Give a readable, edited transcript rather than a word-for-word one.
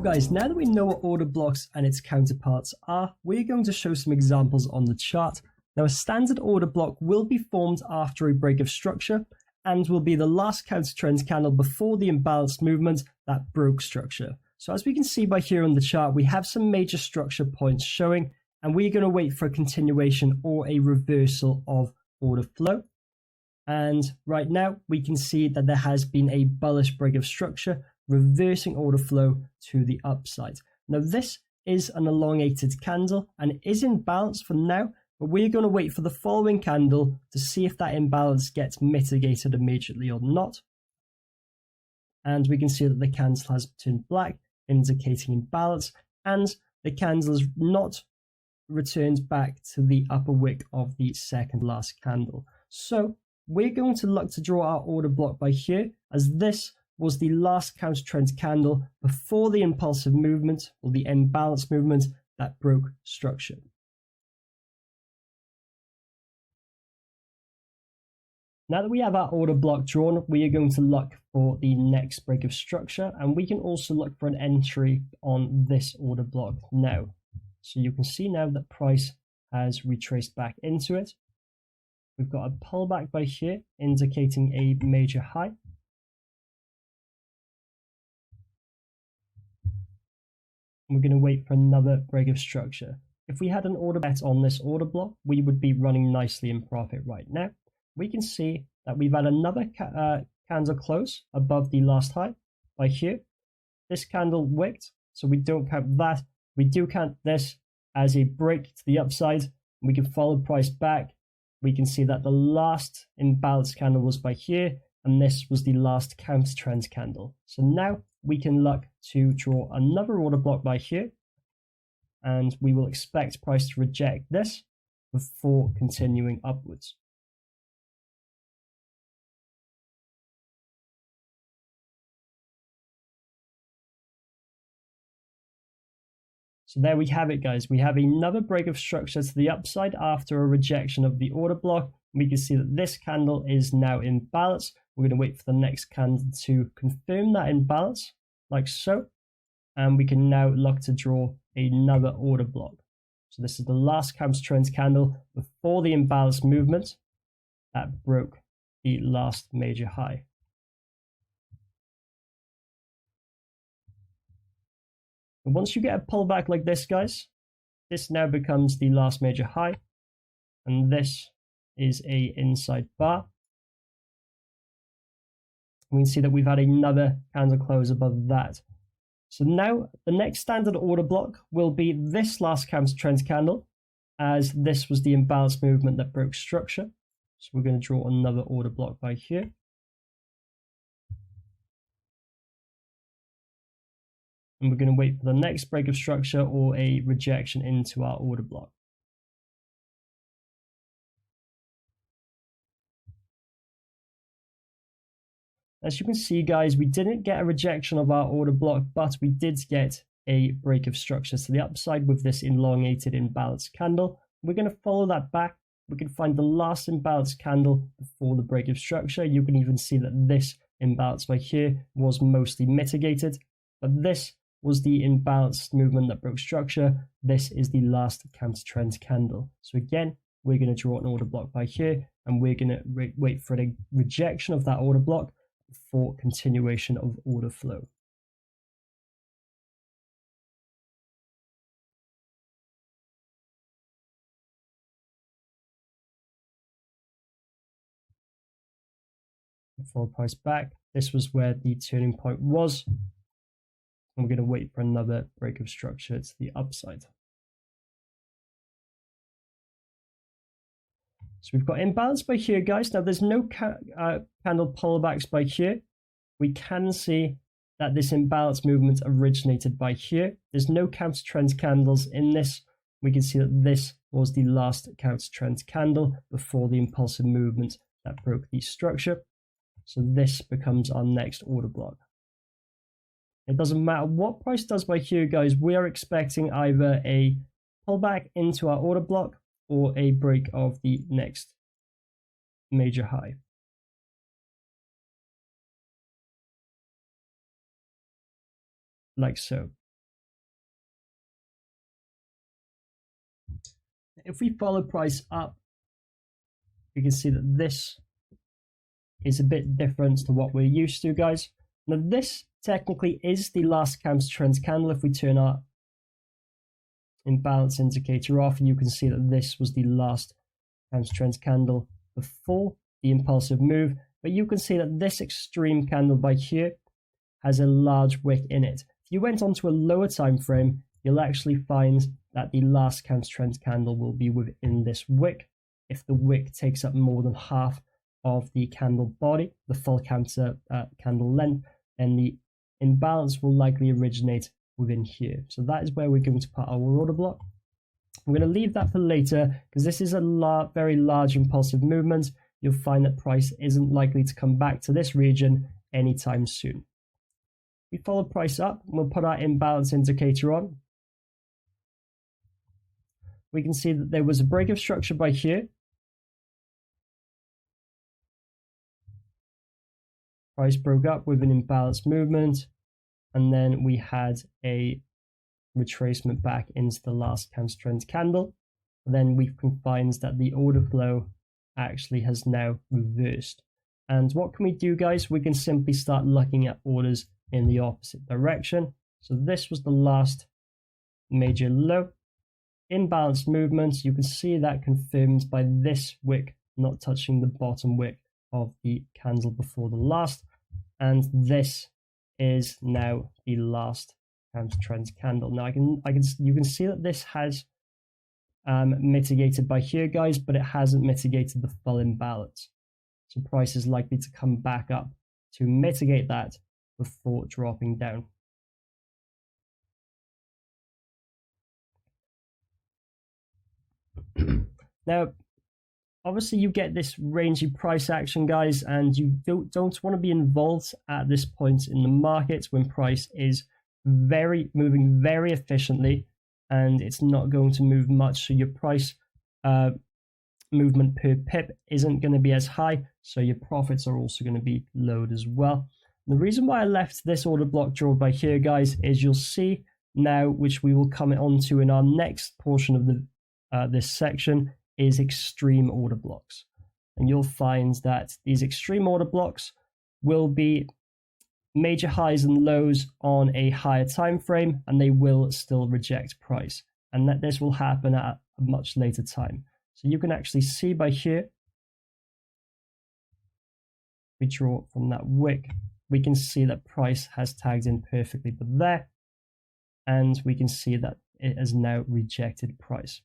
Guys, now that we know what order blocks and its counterparts are, we're going to show some examples on the chart. Now, a standard order block will be formed after a break of structure and will be the last counter trend candle before the imbalanced movement that broke structure. So as we can see by here on the chart, we have some major structure points showing, and we're going to wait for a continuation or a reversal of order flow. And right now we can see that there has been a bullish break of structure, reversing order flow to the upside. Now this is an elongated candle and it is in balance for now, but we're going to wait for the following candle to see if that imbalance gets mitigated immediately or not. And we can see that the candle has turned black, indicating imbalance, and the candle is not returned back to the upper wick of the second last candle. So we're going to look to draw our order block by here, as this was the last counter trend candle before the impulsive movement or the imbalance movement that broke structure. Now that we have our order block drawn, we are going to look for the next break of structure, and we can also look for an entry on this order block now. So you can see now that price has retraced back into it. We've got a pullback by here, indicating a major high. We're going to wait for another break of structure. If we had an order bet on this order block, we would be running nicely in profit right now. We can see that we've had another candle close above the last high by here. This candle wicked, so we don't count that. We do count this as a break to the upside. We can follow price back. We can see that the last imbalanced candle was by here, and this was the last counter trend candle. So now we can look to draw another order block by here, and we will expect price to reject this before continuing upwards. So there we have it, guys. We have another break of structure to the upside after a rejection of the order block. We can see that this candle is now in balance. We're going to wait for the next candle to confirm that imbalance, like so. And we can now look to draw another order block. So this is the last counter trend candle before the imbalance movement that broke the last major high. And once you get a pullback like this, guys, this now becomes the last major high, and this is a inside bar. We can see that we've had another candle close above that. So now the next standard order block will be this last counter trend candle, as this was the imbalance movement that broke structure. So we're going to draw another order block by here. And we're going to wait for the next break of structure or a rejection into our order block. As you can see, guys, we didn't get a rejection of our order block, but we did get a break of structure to the upside with this elongated imbalanced candle. We're going to follow that back. We can find the last imbalanced candle before the break of structure. You can even see that this imbalance right here was mostly mitigated, but this was the imbalanced movement that broke structure. This is the last counter trend candle. So again, we're going to draw an order block by here, and we're going to wait for a rejection of that order block for continuation of order flow. Follow price back. This was where the turning point was. And we're going to wait for another break of structure to the upside. So we've got imbalance by here, guys. Now there's no candle pullbacks by here. We can see that this imbalance movement originated by here. There's no counter trend candles in this. We can see that this was the last counter trend candle before the impulsive movement that broke the structure. So this becomes our next order block. It doesn't matter what price does by here, guys. We are expecting either a pullback into our order block or a break of the next major high. Like so. If we follow price up, we can see that this is a bit different to what we're used to, guys. Now this technically is the last counter trend candle. If we turn our imbalance indicator off, you can see that this was the last counter trend candle before the impulsive move. But you can see that this extreme candle by here has a large wick in it. If you went onto a lower time frame, you'll actually find that the last counter trend candle will be within this wick. If the wick takes up more than half of the candle body, the full counter candle length, then the imbalance will likely originate within here. So that is where we're going to put our order block. I'm going to leave that for later because this is a very large impulsive movement. You'll find that price isn't likely to come back to this region anytime soon. We follow price up, we'll put our imbalance indicator on. We can see that there was a break of structure by here. Price broke up with an imbalance movement, and then we had a retracement back into the last counter trend candle. Then we can find that the order flow actually has now reversed. And what can we do, guys? We can simply start looking at orders in the opposite direction. So this was the last major low. Imbalanced movements, you can see that confirmed by this wick not touching the bottom wick of the candle before the last, and this is now the last counter trend candle. Now you can see that this has mitigated by here, guys, but it hasn't mitigated the full imbalance. So price is likely to come back up to mitigate that before dropping down. Now, obviously you get this rangy price action, guys, and you don't want to be involved at this point in the market when price is moving very efficiently and it's not going to move much. So your price movement per pip isn't going to be as high, so your profits are also going to be low as well. The reason why I left this order block drawn by here, guys, is you'll see now, which we will come on to in our next portion of the this section, is extreme order blocks. And you'll find that these extreme order blocks will be major highs and lows on a higher time frame, and they will still reject price, and that this will happen at a much later time. So you can actually see by here, we draw from that wick, we can see that price has tagged in perfectly but there, and we can see that it has now rejected price.